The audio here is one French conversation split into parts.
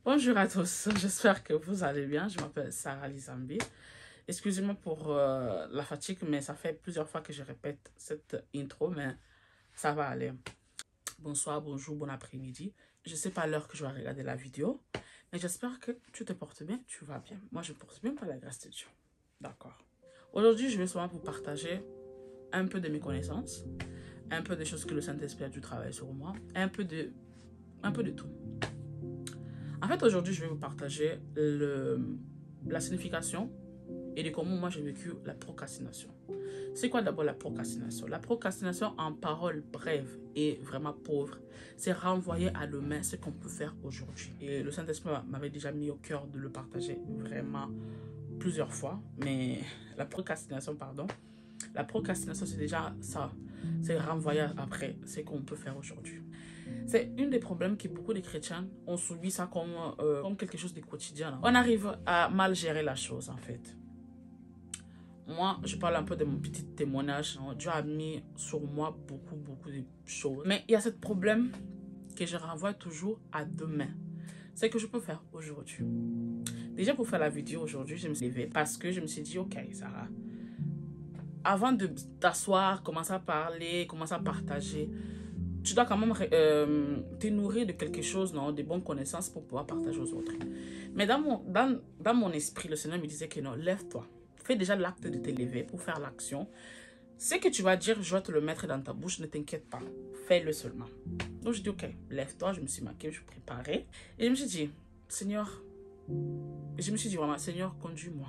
Bonjour à tous, j'espère que vous allez bien. Je m'appelle Sarah Lizambi. Excusez-moi pour la fatigue, mais ça fait plusieurs fois que je répète cette intro, mais ça va aller. Bonsoir, bonjour, bon après-midi. Je ne sais pas l'heure que je vais regarder la vidéo, mais j'espère que tu te portes bien, tu vas bien. Moi, je me porte bien par la grâce de Dieu. D'accord. Aujourd'hui, je vais seulement vous partager un peu de mes connaissances, un peu des choses que le Saint-Esprit a dû travailler sur moi, un peu de tout. En fait, aujourd'hui, je vais vous partager la signification et de comment moi j'ai vécu la procrastination. C'est quoi d'abord la procrastination? La procrastination, en paroles brèves et vraiment pauvres, c'est renvoyer à demain ce qu'on peut faire aujourd'hui. Et le Saint-Esprit m'avait déjà mis au cœur de le partager vraiment plusieurs fois. Mais la procrastination, c'est déjà ça. C'est renvoyer après ce qu'on peut faire aujourd'hui. C'est un des problèmes que beaucoup de chrétiens ont subi ça comme quelque chose de quotidien. On arrive à mal gérer la chose en fait. Moi, je parle un peu de mon petit témoignage. Dieu a mis sur moi beaucoup de choses. Mais il y a ce problème que je renvoie toujours à demain. C'est que je peux faire aujourd'hui. Déjà pour faire la vidéo aujourd'hui, je me suis levée parce que je me suis dit, ok Sarah, avant de t'asseoir, commencer à parler, commencer à partager, tu dois quand même te nourrir de quelque chose, non, de bonnes connaissances pour pouvoir partager aux autres. Mais dans mon esprit, le Seigneur me disait que non, lève-toi. Fais déjà l'acte de te lever pour faire l'action. Ce que tu vas dire, je vais te le mettre dans ta bouche, ne t'inquiète pas. Fais-le seulement. Donc je dis, ok, lève-toi, je me suis maquillée, je me suis préparée. Et je me suis dit, Seigneur, vraiment, Seigneur, conduis-moi.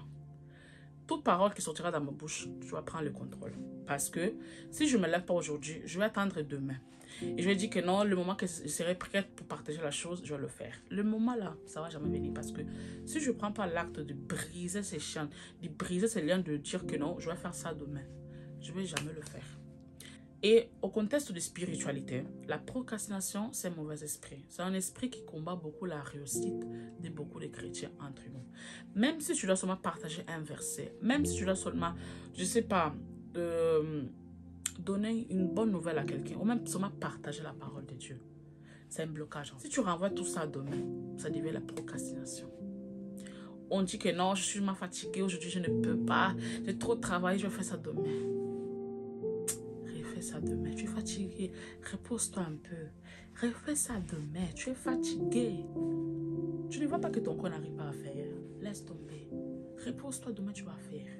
Toute parole qui sortira dans ma bouche, tu vas prendre le contrôle. Parce que si je ne me lève pas aujourd'hui, je vais attendre demain. Et je vais dire que non, le moment que je serai prête pour partager la chose, je vais le faire. Le moment là, ça ne va jamais venir parce que si je ne prends pas l'acte de briser ces chaînes, de briser ces liens, de dire que non, je vais faire ça demain, je ne vais jamais le faire. Et au contexte de spiritualité, la procrastination, c'est un mauvais esprit. C'est un esprit qui combat beaucoup la réussite de beaucoup de chrétiens entre nous. Même si tu dois seulement partager un verset, même si tu dois seulement, je ne sais pas, donner une bonne nouvelle à quelqu'un, ou même seulement partager la parole de Dieu, c'est un blocage. Si tu renvoies tout ça demain, ça devient la procrastination. On dit que non, je suis fatiguée, aujourd'hui je ne peux pas, j'ai trop travaillé, je vais faire ça demain. Refais ça demain, tu es fatigué, repose-toi un peu. Refais ça demain, tu es fatigué. Tu ne vois pas que ton corps n'arrive pas à faire, laisse tomber. Repose-toi demain, tu vas faire.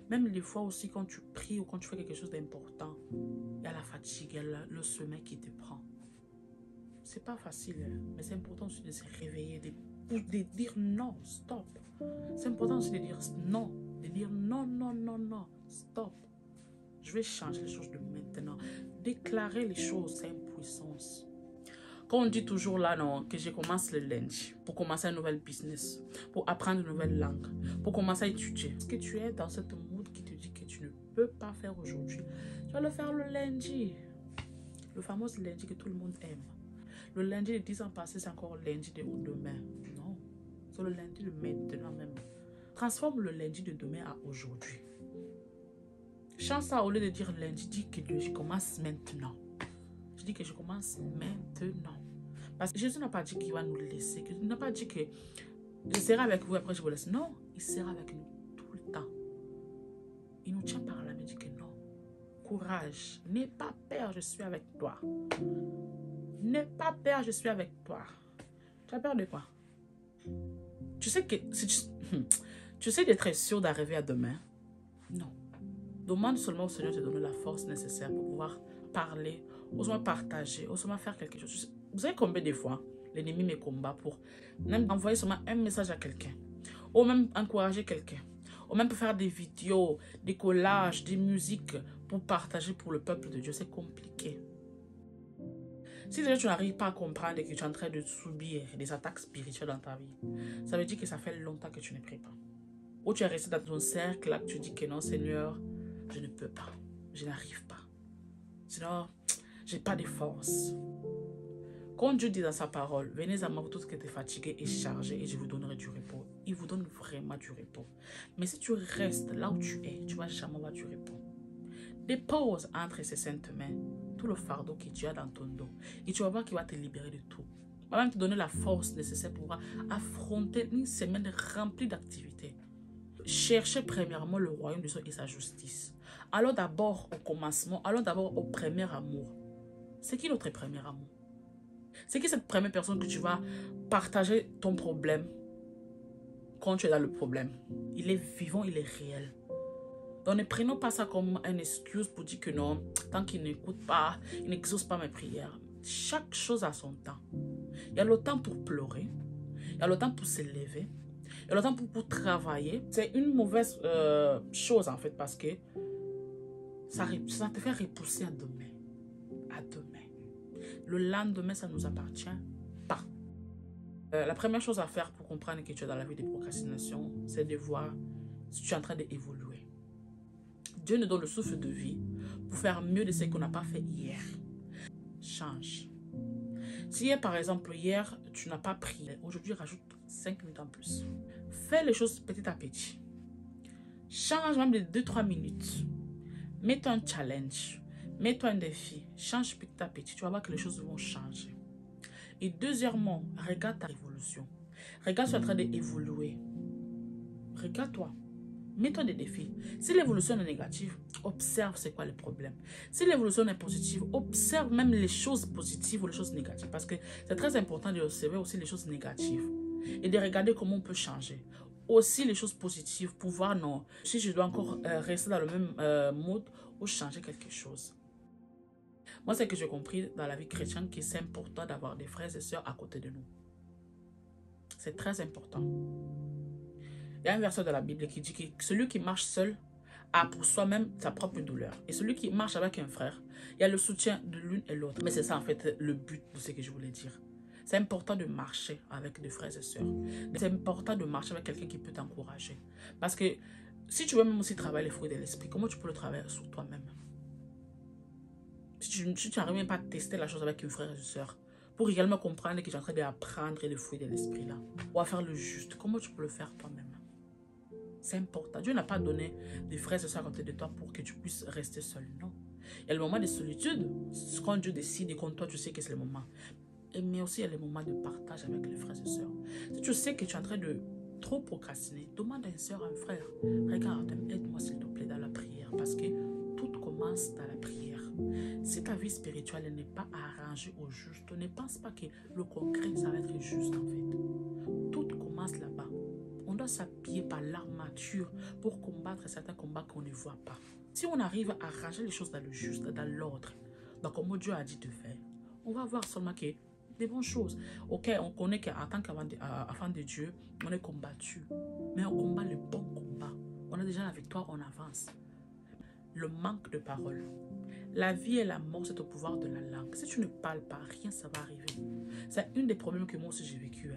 Même les fois aussi quand tu pries ou quand tu fais quelque chose d'important, il y a la fatigue, il y a le sommeil qui te prend. C'est pas facile, mais c'est important aussi de se réveiller, de dire non, stop. C'est important aussi de dire non, non, stop. Je vais changer les choses de maintenant. Déclarer les choses, c'est une puissance. Quand on dit toujours là, non, que je commence le lundi pour commencer un nouvel business, pour apprendre une nouvelle langue, pour commencer à étudier. Est-ce que tu es dans cette mood qui te dit que tu ne peux pas faire aujourd'hui? Tu vas le faire le lundi. Le fameux lundi que tout le monde aime. Le lundi de 10 ans passés, c'est encore lundi de demain. Non, c'est le lundi de maintenant même. Transforme le lundi de demain à aujourd'hui. Change ça au lieu de dire lundi, dis que je commence maintenant. Je dis que je commence maintenant. Parce que Jésus n'a pas dit qu'il va nous laisser. Il n'a pas dit que je serai avec vous après je vous laisse. Non, il sera avec nous tout le temps. Il nous tient par la main, il dit que non. Courage, n'aie pas peur, je suis avec toi. N'aie pas peur, je suis avec toi. Tu as peur de quoi? Tu sais que tu sais d'être sûr d'arriver à demain? Non. Demande seulement au Seigneur de te donner la force nécessaire pour pouvoir parler, ou seulement partager, ou seulement faire quelque chose. Vous savez combien de fois l'ennemi me combat pour même envoyer seulement un message à quelqu'un, ou même encourager quelqu'un, ou même pour faire des vidéos, des collages, des musiques pour partager pour le peuple de Dieu. C'est compliqué. Si déjà tu n'arrives pas à comprendre que tu es en train de subir des attaques spirituelles dans ta vie, ça veut dire que ça fait longtemps que tu ne pries pas. Ou tu es resté dans ton cercle là que tu dis que non Seigneur, je ne peux pas, je n'arrive pas. Sinon, je n'ai pas de force. Quand Dieu dit dans sa parole, venez à moi vous tous qui êtes fatigués et chargés et je vous donnerai du repos. Il vous donne vraiment du repos. Mais si tu restes là où tu es, tu ne vas jamais avoir du repos. Dépose entre ses saintes mains tout le fardeau que tu as dans ton dos. Et tu vas voir qu'il va te libérer de tout. Il va même te donner la force nécessaire pour pouvoir affronter une semaine remplie d'activités. Cherchez premièrement le royaume de Dieu et sa justice. Allons d'abord au commencement, allons d'abord au premier amour. C'est qui notre premier amour? C'est qui cette première personne que tu vas partager ton problème quand tu es dans le problème? Il est vivant, il est réel. Donc ne prenons pas ça comme une excuse pour dire que non, tant qu'il n'écoute pas, il n'exauce pas mes prières. Chaque chose a son temps. Il y a le temps pour pleurer, il y a le temps pour s'élever, il y a le temps pour travailler. C'est une mauvaise chose en fait parce que ça te fait repousser à demain. À demain. Le lendemain, ça ne nous appartient pas. La première chose à faire pour comprendre que tu es dans la vie de procrastination, c'est de voir si tu es en train d'évoluer. Dieu nous donne le souffle de vie pour faire mieux de ce qu'on n'a pas fait hier. Change. Si hier, par exemple, hier, tu n'as pas prié, aujourd'hui, rajoute 5 minutes en plus. Fais les choses petit à petit. Change même de 2-3 minutes. Mets-toi un challenge. Mets-toi un défi. Change petit à petit. Tu vas voir que les choses vont changer. Et deuxièmement, regarde ta évolution. Regarde si tu es en train d'évoluer. Regarde-toi. Mets-toi des défis. Si l'évolution est négative, observe c'est quoi le problème. Si l'évolution est positive, observe même les choses positives ou les choses négatives. Parce que c'est très important d'observer aussi les choses négatives. Et de regarder comment on peut changer. Aussi les choses positives pour voir non, si je dois encore rester dans le même mode ou changer quelque chose. Moi, c'est que j'ai compris dans la vie chrétienne que c'est important d'avoir des frères et sœurs à côté de nous. C'est très important. Il y a un verset de la Bible qui dit que celui qui marche seul a pour soi-même sa propre douleur. Et celui qui marche avec un frère, il y a le soutien de l'une et l'autre. Mais c'est ça en fait le but de ce que je voulais dire. C'est important de marcher avec des frères et sœurs. C'est important de marcher avec quelqu'un qui peut t'encourager. Parce que si tu veux même aussi travailler les fruits de l'esprit, comment tu peux le travailler sur toi-même? Si tu n'arrives même pas à tester la chose avec un frère et une sœur, pour également comprendre que tu es en train d'apprendre les fruits de l'esprit là, ou à faire le juste, comment tu peux le faire toi-même? C'est important. Dieu n'a pas donné des frères et sœurs à côté de toi pour que tu puisses rester seul. Non. Il y a le moment de solitude. Quand Dieu décide et quand toi, tu sais que c'est le moment. Mais aussi, il y a le moment de partage avec les frères et sœurs. Si tu sais que tu es en train de trop procrastiner, demande à une sœur, à un frère. Regarde, aide-moi s'il te plaît dans la prière. Parce que tout commence dans la prière. Si ta vie spirituelle n'est pas arrangée au juste, ne pense pas que le concret, ça va être juste en fait. Tout commence là-bas. On doit s'appuyer par l'armature pour combattre certains combats qu'on ne voit pas. Si on arrive à arranger les choses dans le juste, dans l'ordre, comme Dieu a dit de faire, on va voir seulement que des bonnes choses. Ok, on connaît qu'en tant qu'enfant de Dieu, on est combattu. Mais on combat le bon combat. On a déjà la victoire, on avance. Le manque de parole. La vie et la mort, c'est au pouvoir de la langue. Si tu ne parles pas, rien ça va arriver. C'est un des problèmes que moi aussi j'ai vécu.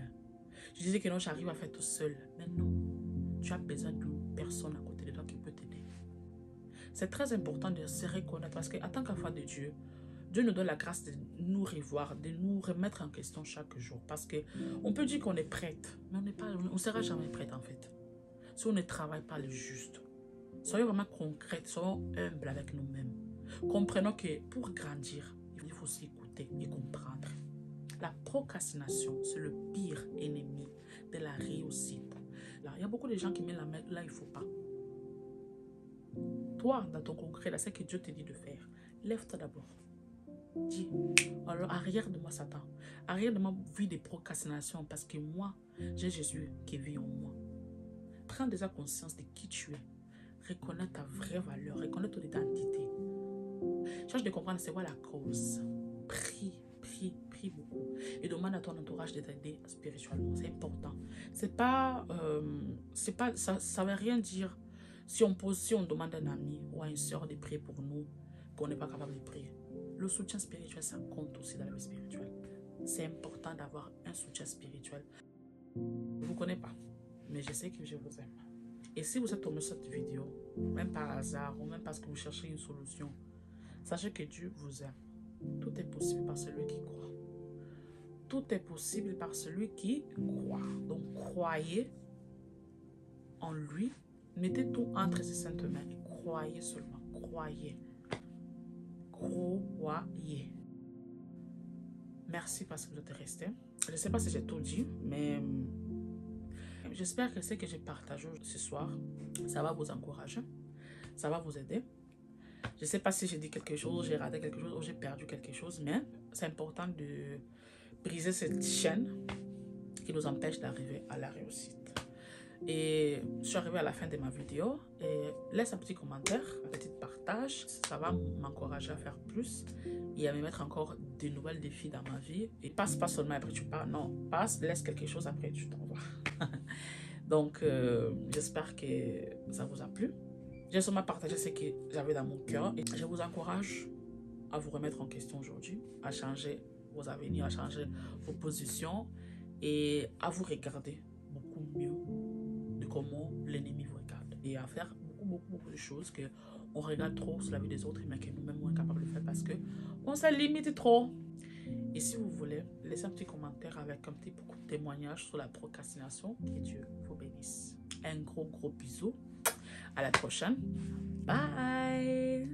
Je disais que non, j'arrive à faire tout seul. Mais non, tu as besoin d'une personne à côté de toi qui peut t'aider. C'est très important de se reconnaître parce qu'en tant qu'enfant de Dieu, Dieu nous donne la grâce de nous revoir, de nous remettre en question chaque jour. Parce qu'on peut dire qu'on est prête, mais on ne sera jamais prête en fait. Si on ne travaille pas le juste. Soyons vraiment concrètes, soyons humbles avec nous-mêmes. Comprenons que pour grandir, il faut aussi écouter et comprendre. La procrastination, c'est le pire ennemi de la réussite. Là, il y a beaucoup de gens qui mettent la main là, il ne faut pas. Toi, dans ton concret, là, c'est ce que Dieu te dit de faire. Lève-toi d'abord. Dis, alors arrière de moi Satan, arrière de moi vie de procrastination parce que moi, j'ai Jésus qui vit en moi. Prends déjà conscience de qui tu es. Reconnais ta vraie valeur, reconnais ton identité. Cherche de comprendre c'est quoi la cause. Prie beaucoup. Et demande à ton entourage de t'aider spirituellement. C'est important. Ça ne veut rien dire si on demande à un ami ou à une soeur de prier pour nous, qu'on n'est pas capable de prier. Le soutien spirituel, ça compte aussi dans la vie spirituelle. C'est important d'avoir un soutien spirituel. Je ne vous connais pas, mais je sais que je vous aime. Et si vous êtes tombé sur cette vidéo, même par hasard ou même parce que vous cherchez une solution, sachez que Dieu vous aime. Tout est possible par celui qui croit. Tout est possible par celui qui croit. Donc croyez en lui. Mettez tout entre ses saintes mains et croyez seulement. Croyez. croyez. Merci parce que vous êtes restés. Je ne sais pas si j'ai tout dit, mais j'espère que ce que j'ai partagé ce soir, ça va vous encourager, ça va vous aider. Je ne sais pas si j'ai dit quelque chose, j'ai raté quelque chose ou j'ai perdu quelque chose, mais c'est important de briser cette chaîne qui nous empêche d'arriver à la réussite. Et je suis arrivée à la fin de ma vidéo et laisse un petit commentaire, un petit partage, ça va m'encourager à faire plus et à me mettre encore de nouvelles défis dans ma vie. Et passe pas seulement après tu pars, non, passe, laisse quelque chose après tu t'en vas. Donc j'espère que ça vous a plu. J'ai seulement partagé ce que j'avais dans mon cœur et je vous encourage à vous remettre en question aujourd'hui, à changer vos avenirs, à changer vos positions et à vous regarder beaucoup mieux de comment l'ennemi vous regarde et à faire beaucoup de choses que on regarde trop sur la vie des autres mais que nous-mêmes on est capable de faire parce que on se limite trop. Et si vous voulez, laissez un petit commentaire avec un petit témoignage sur la procrastination. Que Dieu vous bénisse. Un gros bisou. À la prochaine. Bye.